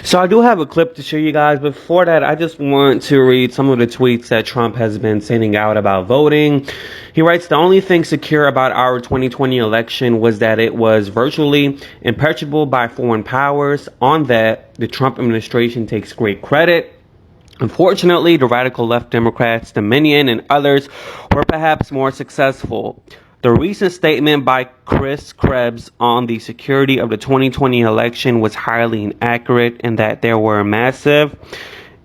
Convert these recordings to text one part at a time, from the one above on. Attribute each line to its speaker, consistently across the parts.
Speaker 1: So I do have a clip to show you guys. Before that, I just want to read some of the tweets that Trump has been sending out about voting. He writes, "The only thing secure about our 2020 election was that it was virtually impenetrable by foreign powers. On that, the Trump administration takes great credit. Unfortunately, the radical left Democrats, Dominion, and others were perhaps more successful. The recent statement by Chris Krebs on the security of the 2020 election was highly inaccurate in that there were massive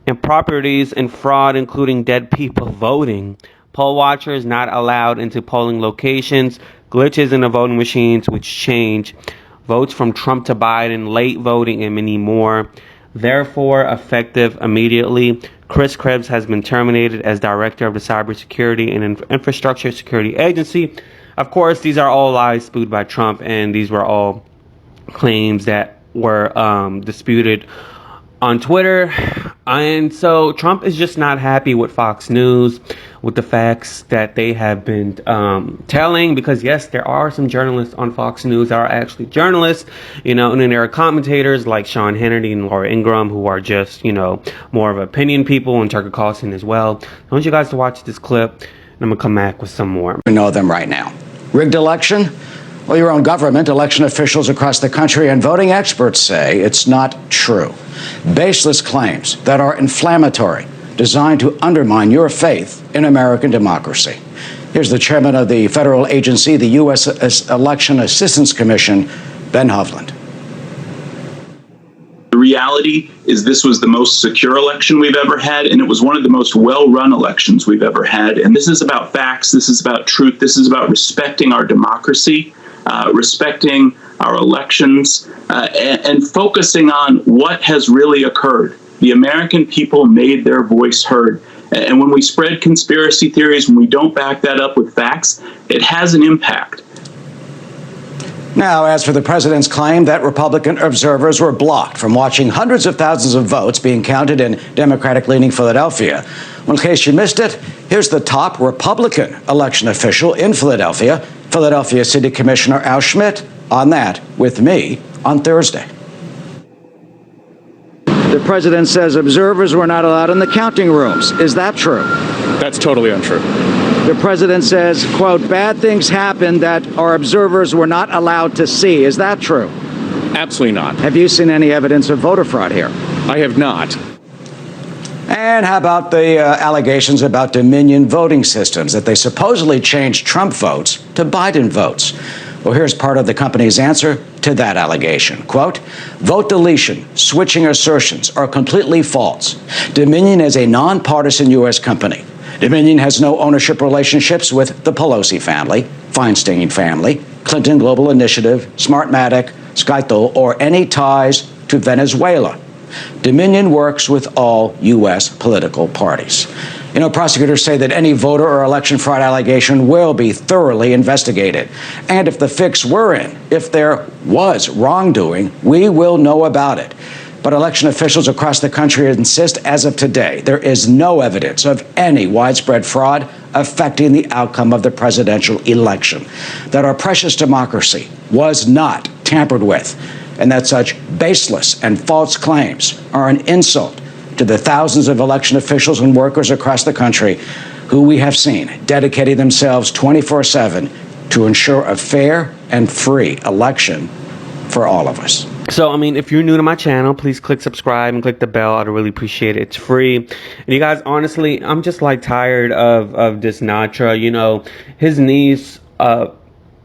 Speaker 1: improprieties and fraud, including dead people voting, poll watchers not allowed into polling locations, glitches in the voting machines which change votes from Trump to Biden, late voting, and many more. Therefore, effective immediately, Chris Krebs has been terminated as director of the Cybersecurity and Infrastructure Security Agency." Of course, these are all lies spewed by Trump, and these were all claims that were disputed on Twitter. And so Trump is just not happy with Fox News, with the facts that they have been telling, because yes, there are some journalists on Fox News that are actually journalists, and then there are commentators like Sean Hannity and Laura Ingraham who are just, more of opinion people, and Tucker Carlson as well. I want you guys to watch this clip, and I'm gonna come back with some more.
Speaker 2: We know them right now. Rigged election? Well, your own government, election officials across the country, and voting experts say it's not true. Baseless claims that are inflammatory, designed to undermine your faith in American democracy. Here's the chairman of the federal agency, the U.S. Election Assistance Commission, Ben Hovland.
Speaker 3: The reality is this was the most secure election we've ever had, and it was one of the most well-run elections we've ever had. And this is about facts. This is about truth. This is about respecting our democracy, respecting our elections, and focusing on what has really occurred. The American people made their voice heard. And when we spread conspiracy theories, when we don't back that up with facts, it has an impact.
Speaker 2: Now, as for the president's claim that Republican observers were blocked from watching hundreds of thousands of votes being counted in Democratic-leaning Philadelphia, well, in case you missed it, here's the top Republican election official in Philadelphia, Philadelphia City Commissioner Al Schmidt, on that with me on Thursday. The president says observers were not allowed in the counting rooms. Is that true?
Speaker 4: That's totally untrue.
Speaker 2: The president says, quote, bad things happened that our observers were not allowed to see. Is that true?
Speaker 4: Absolutely not.
Speaker 2: Have you seen any evidence of voter fraud here?
Speaker 4: I have not.
Speaker 2: And how about the allegations about Dominion voting systems, that they supposedly changed Trump votes to Biden votes? Well, here's part of the company's answer to that allegation. Quote, vote deletion, switching assertions are completely false. Dominion is a nonpartisan U.S. company. Dominion has no ownership relationships with the Pelosi family, Feinstein family, Clinton Global Initiative, Smartmatic, Skytol, or any ties to Venezuela. Dominion works with all U.S. political parties. Prosecutors say that any voter or election fraud allegation will be thoroughly investigated. And if the fix were in, if there was wrongdoing, we will know about it. But election officials across the country insist, as of today, there is no evidence of any widespread fraud affecting the outcome of the presidential election, that our precious democracy was not tampered with, and that such baseless and false claims are an insult to the thousands of election officials and workers across the country who we have seen dedicating themselves 24/7 to ensure a fair and free election for all of us.
Speaker 1: So, if you're new to my channel, please click subscribe and click the bell. I'd really appreciate it. It's free. And you guys, honestly, I'm just tired of this Natra. His niece,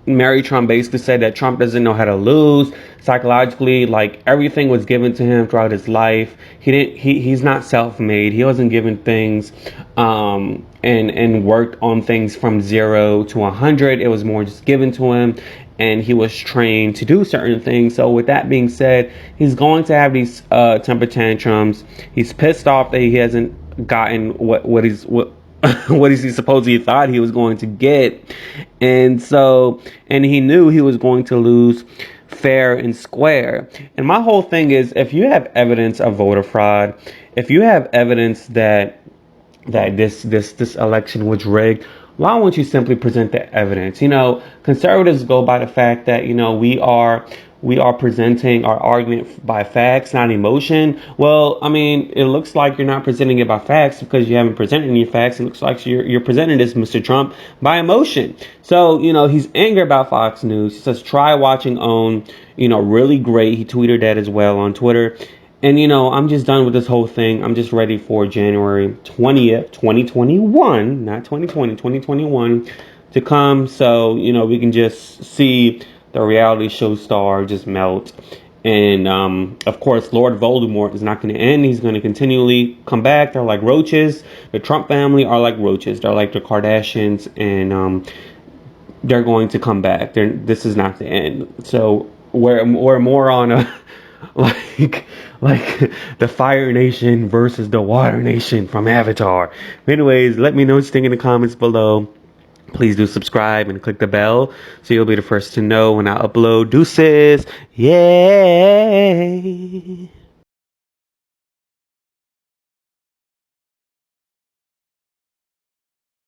Speaker 1: Mary Trump, basically said that Trump doesn't know how to lose psychologically. Everything was given to him throughout his life. He's not self-made. He wasn't given things and worked on things from 0 to 100. It was more just given to him, and he was trained to do certain things. So with that being said, he's going to have these temper tantrums. He's pissed off that he hasn't gotten what he supposedly thought he was going to get. And he knew he was going to lose fair and square. And my whole thing is, if you have evidence of voter fraud, if you have evidence that this election was rigged, why won't you simply present the evidence? Conservatives go by the fact that, we are we are presenting our argument by facts, not emotion. Well, I mean, it looks like you're not presenting it by facts because you haven't presented any facts. It looks like you're presenting this, Mr. Trump, by emotion. So, he's angry about Fox News. He says, try watching OWN, really great. He tweeted that as well on Twitter. And, I'm just done with this whole thing. I'm just ready for January 20th, 2021, not 2020, 2021 to come. So, we can just see the reality show star just melt. And, of course, Lord Voldemort is not going to end. He's going to continually come back. They're like roaches. The Trump family are like roaches. They're like the Kardashians. And they're going to come back. This is not the end. So we're more on a like the Fire Nation versus the Water Nation from Avatar. Anyways, let me know what you think in the comments below. Please do subscribe and click the bell so you'll be the first to know when I upload. Deuces. Yay.